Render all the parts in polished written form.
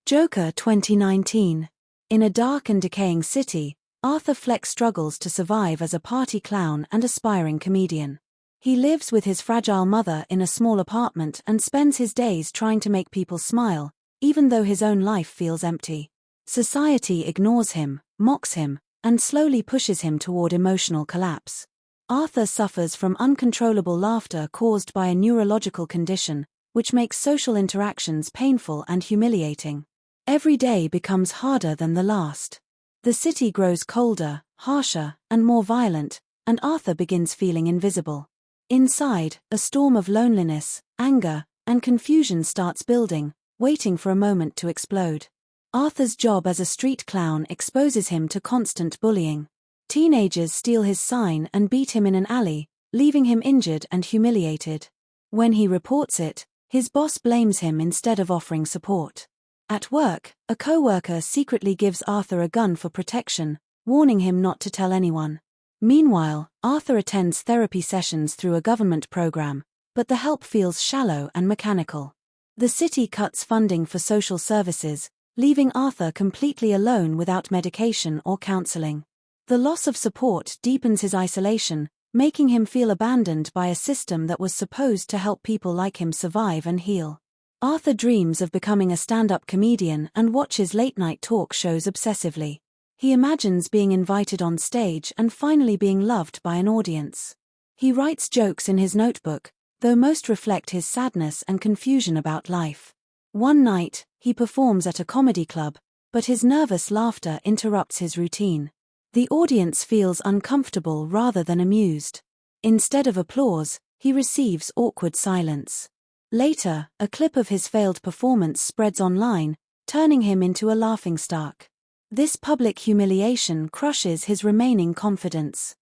Joker 2019. In a dark and decaying city, Arthur Fleck struggles to survive as a party clown and aspiring comedian. He lives with his fragile mother in a small apartment and spends his days trying to make people smile, even though his own life feels empty. Society ignores him, mocks him, and slowly pushes him toward emotional collapse. Arthur suffers from uncontrollable laughter caused by a neurological condition, which makes social interactions painful and humiliating. Every day becomes harder than the last. The city grows colder, harsher, and more violent, and Arthur begins feeling invisible. Inside, a storm of loneliness, anger, and confusion starts building, waiting for a moment to explode. Arthur's job as a street clown exposes him to constant bullying. Teenagers steal his sign and beat him in an alley, leaving him injured and humiliated. When he reports it, his boss blames him instead of offering support. At work, a co-worker secretly gives Arthur a gun for protection, warning him not to tell anyone. Meanwhile, Arthur attends therapy sessions through a government program, but the help feels shallow and mechanical. The city cuts funding for social services, leaving Arthur completely alone without medication or counseling. The loss of support deepens his isolation, making him feel abandoned by a system that was supposed to help people like him survive and heal. Arthur dreams of becoming a stand-up comedian and watches late-night talk shows obsessively. He imagines being invited on stage and finally being loved by an audience. He writes jokes in his notebook, though most reflect his sadness and confusion about life. One night, he performs at a comedy club, but his nervous laughter interrupts his routine. The audience feels uncomfortable rather than amused. Instead of applause, he receives awkward silence. Later, a clip of his failed performance spreads online, turning him into a laughingstock. This public humiliation crushes his remaining confidence.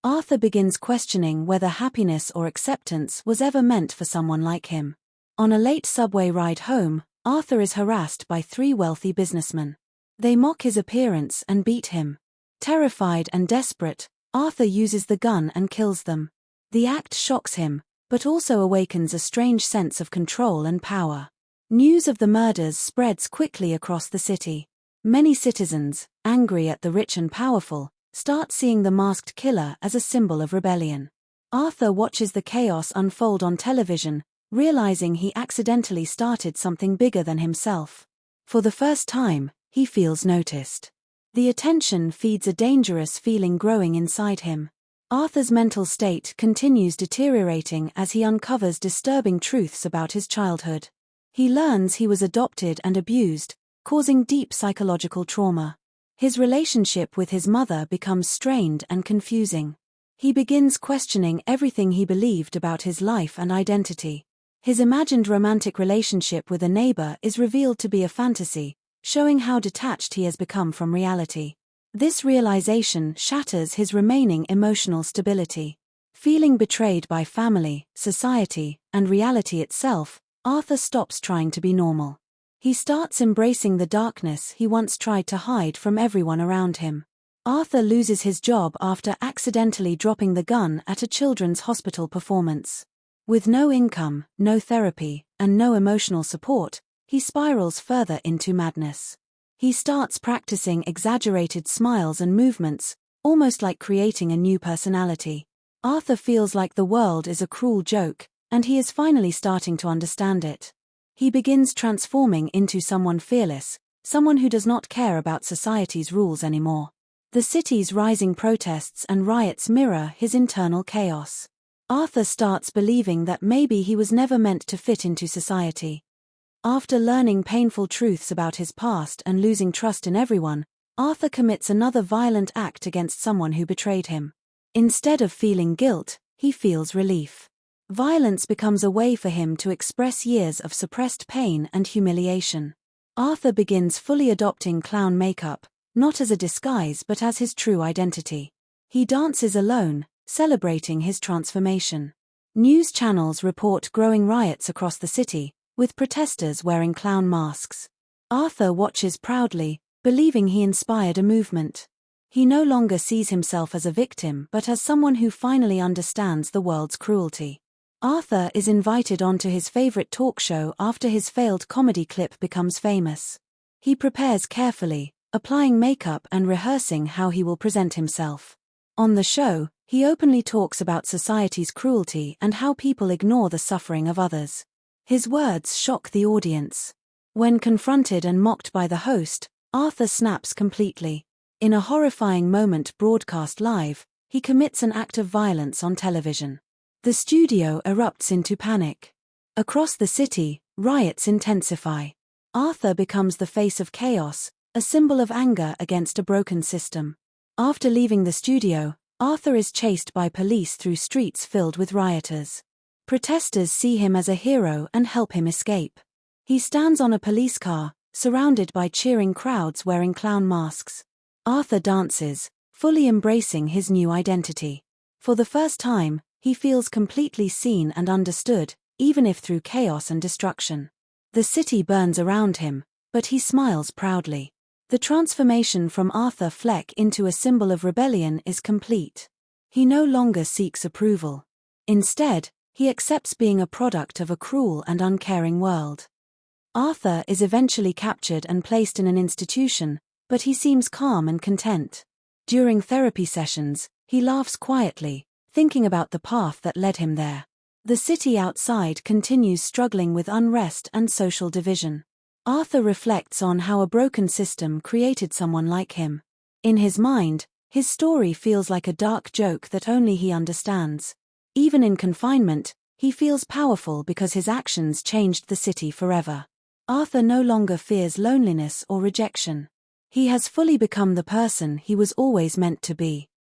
Arthur begins questioning whether happiness or acceptance was ever meant for someone like him. On a late subway ride home, Arthur is harassed by three wealthy businessmen. They mock his appearance and beat him. Terrified and desperate, Arthur uses the gun and kills them. The act shocks him, but also awakens a strange sense of control and power. News of the murders spreads quickly across the city. Many citizens, angry at the rich and powerful, start seeing the masked killer as a symbol of rebellion. Arthur watches the chaos unfold on television, realizing he accidentally started something bigger than himself. For the first time, he feels noticed. The attention feeds a dangerous feeling growing inside him. Arthur's mental state continues deteriorating as he uncovers disturbing truths about his childhood. He learns he was adopted and abused, causing deep psychological trauma. His relationship with his mother becomes strained and confusing. He begins questioning everything he believed about his life and identity. His imagined romantic relationship with a neighbor is revealed to be a fantasy, showing how detached he has become from reality. This realization shatters his remaining emotional stability. Feeling betrayed by family, society, and reality itself, Arthur stops trying to be normal. He starts embracing the darkness he once tried to hide from everyone around him. Arthur loses his job after accidentally dropping the gun at a children's hospital performance. With no income, no therapy, and no emotional support, he spirals further into madness. He starts practicing exaggerated smiles and movements, almost like creating a new personality. Arthur feels like the world is a cruel joke, and he is finally starting to understand it. He begins transforming into someone fearless, someone who does not care about society's rules anymore. The city's rising protests and riots mirror his internal chaos. Arthur starts believing that maybe he was never meant to fit into society. After learning painful truths about his past and losing trust in everyone, Arthur commits another violent act against someone who betrayed him. Instead of feeling guilt, he feels relief. Violence becomes a way for him to express years of suppressed pain and humiliation. Arthur begins fully adopting clown makeup, not as a disguise but as his true identity. He dances alone, celebrating his transformation. News channels report growing riots across the city, with protesters wearing clown masks. Arthur watches proudly, believing he inspired a movement. He no longer sees himself as a victim but as someone who finally understands the world's cruelty. Arthur is invited onto his favorite talk show after his failed comedy clip becomes famous. He prepares carefully, applying makeup and rehearsing how he will present himself. On the show, he openly talks about society's cruelty and how people ignore the suffering of others. His words shock the audience. When confronted and mocked by the host, Arthur snaps completely. In a horrifying moment broadcast live, he commits an act of violence on television. The studio erupts into panic. Across the city, riots intensify. Arthur becomes the face of chaos, a symbol of anger against a broken system. After leaving the studio, Arthur is chased by police through streets filled with rioters. Protesters see him as a hero and help him escape. He stands on a police car, surrounded by cheering crowds wearing clown masks. Arthur dances, fully embracing his new identity. For the first time, he feels completely seen and understood, even if through chaos and destruction. The city burns around him, but he smiles proudly. The transformation from Arthur Fleck into a symbol of rebellion is complete. He no longer seeks approval. Instead, he accepts being a product of a cruel and uncaring world. Arthur is eventually captured and placed in an institution, but he seems calm and content. During therapy sessions, he laughs quietly, thinking about the path that led him there. The city outside continues struggling with unrest and social division. Arthur reflects on how a broken system created someone like him. In his mind, his story feels like a dark joke that only he understands. Even in confinement, he feels powerful because his actions changed the city forever. Arthur no longer fears loneliness or rejection. He has fully become the person he was always meant to be.